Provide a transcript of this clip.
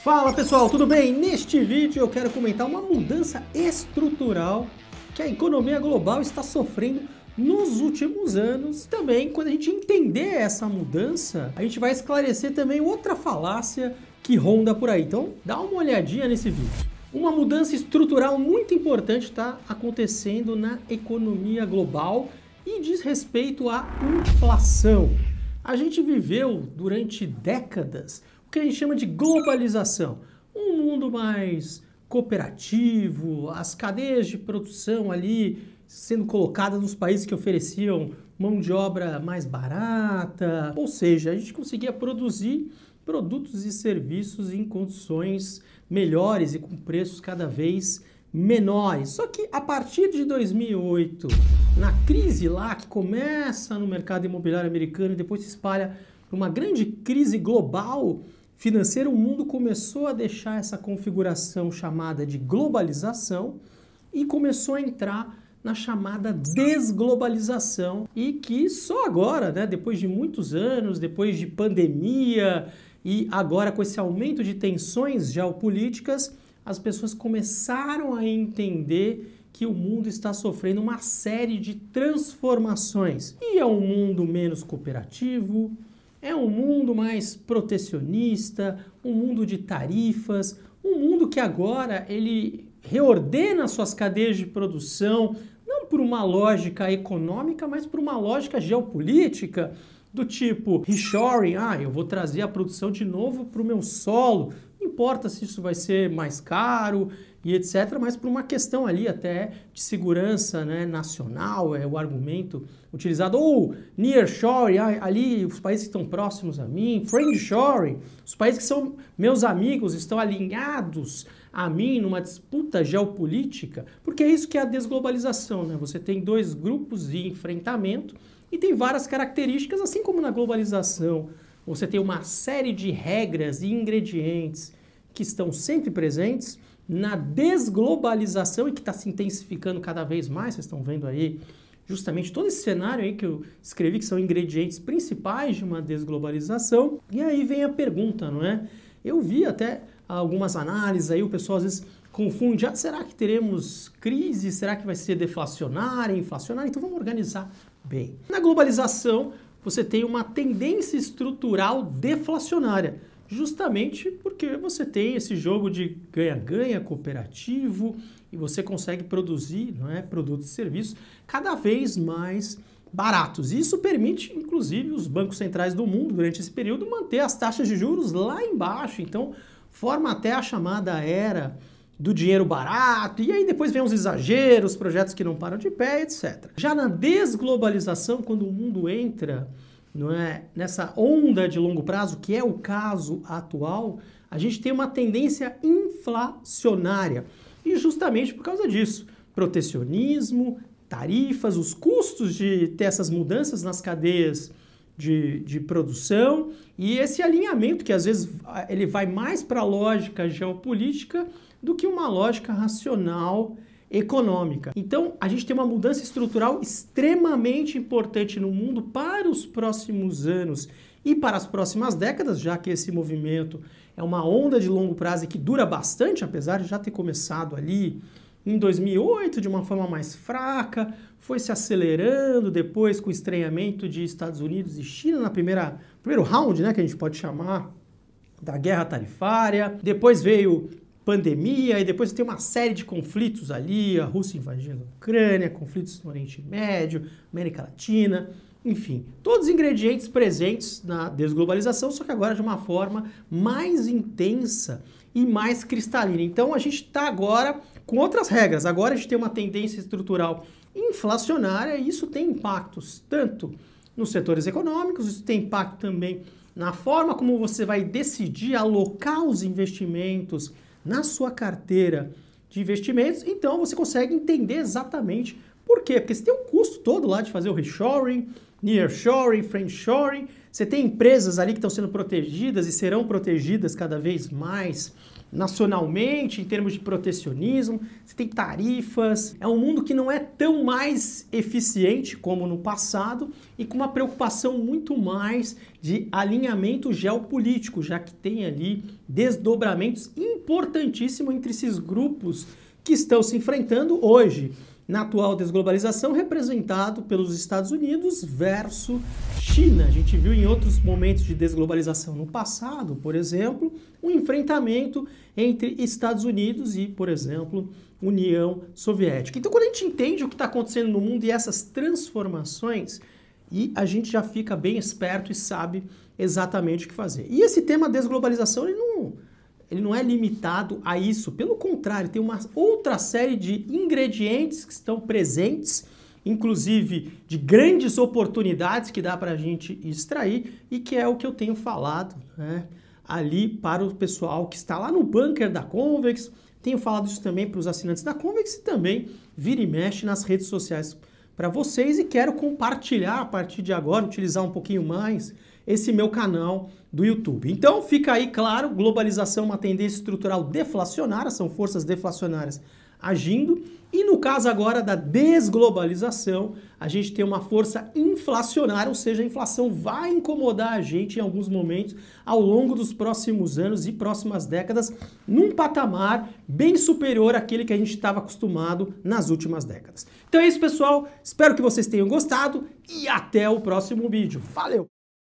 Fala pessoal, tudo bem? Neste vídeo eu quero comentar uma mudança estrutural que a economia global está sofrendo nos últimos anos. Também, quando a gente entender essa mudança, a gente vai esclarecer também outra falácia que ronda por aí. Então, dá uma olhadinha nesse vídeo. Uma mudança estrutural muito importante está acontecendo na economia global e diz respeito à inflação. A gente viveu durante décadas o que a gente chama de globalização. Um mundo mais cooperativo, as cadeias de produção ali sendo colocadas nos países que ofereciam mão de obra mais barata. Ou seja, a gente conseguia produzir produtos e serviços em condições melhores e com preços cada vez menores. Só que a partir de 2008, na crise lá que começa no mercado imobiliário americano e depois se espalha para uma grande crise global financeira, o mundo começou a deixar essa configuração chamada de globalização e começou a entrar na chamada desglobalização, e que só agora, né, depois de muitos anos, depois de pandemia e agora com esse aumento de tensões geopolíticas, as pessoas começaram a entender que o mundo está sofrendo uma série de transformações. E é um mundo menos cooperativo, é um mundo mais protecionista, um mundo de tarifas, um mundo que agora ele reordena suas cadeias de produção, não por uma lógica econômica, mas por uma lógica geopolítica, do tipo reshoring, eu vou trazer a produção de novo para o meu solo, não importa se isso vai ser mais caro e etc., mas por uma questão ali até de segurança, né, nacional, é o argumento utilizado, ou nearshoring, ali os países que estão próximos a mim, friendshoring, os países que são meus amigos estão alinhados a mim numa disputa geopolítica, porque é isso que é a desglobalização, né? Você tem dois grupos de enfrentamento e tem várias características, assim como na globalização. Você tem uma série de regras e ingredientes que estão sempre presentes. Na desglobalização, e que está se intensificando cada vez mais, vocês estão vendo aí justamente todo esse cenário aí que eu escrevi, que são ingredientes principais de uma desglobalização. E aí vem a pergunta, não é? Eu vi até algumas análises aí, o pessoal às vezes confunde, será que teremos crise? Será que vai ser deflacionária, inflacionária? Então vamos organizar bem. Na globalização, você tem uma tendência estrutural deflacionária, justamente porque você tem esse jogo de ganha-ganha cooperativo e você consegue produzir, não é, produtos e serviços cada vez mais baratos. Isso permite, inclusive, os bancos centrais do mundo, durante esse período, manter as taxas de juros lá embaixo. Então, forma até a chamada era do dinheiro barato, e aí depois vem os exageros, projetos que não param de pé, etc. Já na desglobalização, quando o mundo entra, não é, nessa onda de longo prazo, que é o caso atual, a gente tem uma tendência inflacionária. E justamente por causa disso, protecionismo, tarifas, os custos de ter essas mudanças nas cadeias de produção e esse alinhamento que às vezes ele vai mais para a lógica geopolítica do que uma lógica racional econômica. Então, a gente tem uma mudança estrutural extremamente importante no mundo para os próximos anos e para as próximas décadas, já que esse movimento é uma onda de longo prazo e que dura bastante, apesar de já ter começado ali em 2008 de uma forma mais fraca, foi se acelerando depois com o estranhamento de Estados Unidos e China na primeiro round, né, que a gente pode chamar da guerra tarifária. Depois veio pandemia, e depois tem uma série de conflitos ali, a Rússia invadindo a Ucrânia, conflitos no Oriente Médio, América Latina, enfim, todos os ingredientes presentes na desglobalização, só que agora de uma forma mais intensa e mais cristalina. Então a gente está agora com outras regras, agora a gente tem uma tendência estrutural inflacionária e isso tem impactos tanto nos setores econômicos, isso tem impacto também na forma como você vai decidir alocar os investimentos na sua carteira de investimentos. Então você consegue entender exatamente por quê. Porque você tem um custo todo lá de fazer o reshoring, nearshoring, friendshoring. Você tem empresas ali que estão sendo protegidas e serão protegidas cada vez mais nacionalmente, em termos de protecionismo, você tem tarifas, é um mundo que não é tão mais eficiente como no passado e com uma preocupação muito mais de alinhamento geopolítico, já que tem ali desdobramentos importantíssimos entre esses grupos que estão se enfrentando hoje na atual desglobalização, representado pelos Estados Unidos versus China. A gente viu em outros momentos de desglobalização no passado, por exemplo, um enfrentamento entre Estados Unidos e, por exemplo, União Soviética. Então, quando a gente entende o que está acontecendo no mundo e essas transformações, e a gente já fica bem esperto e sabe exatamente o que fazer. E esse tema desglobalização, ele não é limitado a isso, pelo contrário, tem uma outra série de ingredientes que estão presentes, inclusive de grandes oportunidades que dá para a gente extrair e que é o que eu tenho falado, né, ali para o pessoal que está lá no bunker da Convex. Tenho falado isso também para os assinantes da Convex e também vira e mexe nas redes sociais para vocês, e quero compartilhar a partir de agora, utilizar um pouquinho mais esse meu canal do YouTube. Então fica aí claro, globalização é uma tendência estrutural deflacionária, são forças deflacionárias agindo, e no caso agora da desglobalização, a gente tem uma força inflacionária, ou seja, a inflação vai incomodar a gente em alguns momentos ao longo dos próximos anos e próximas décadas, num patamar bem superior àquele que a gente estava acostumado nas últimas décadas. Então é isso, pessoal, espero que vocês tenham gostado e até o próximo vídeo. Valeu!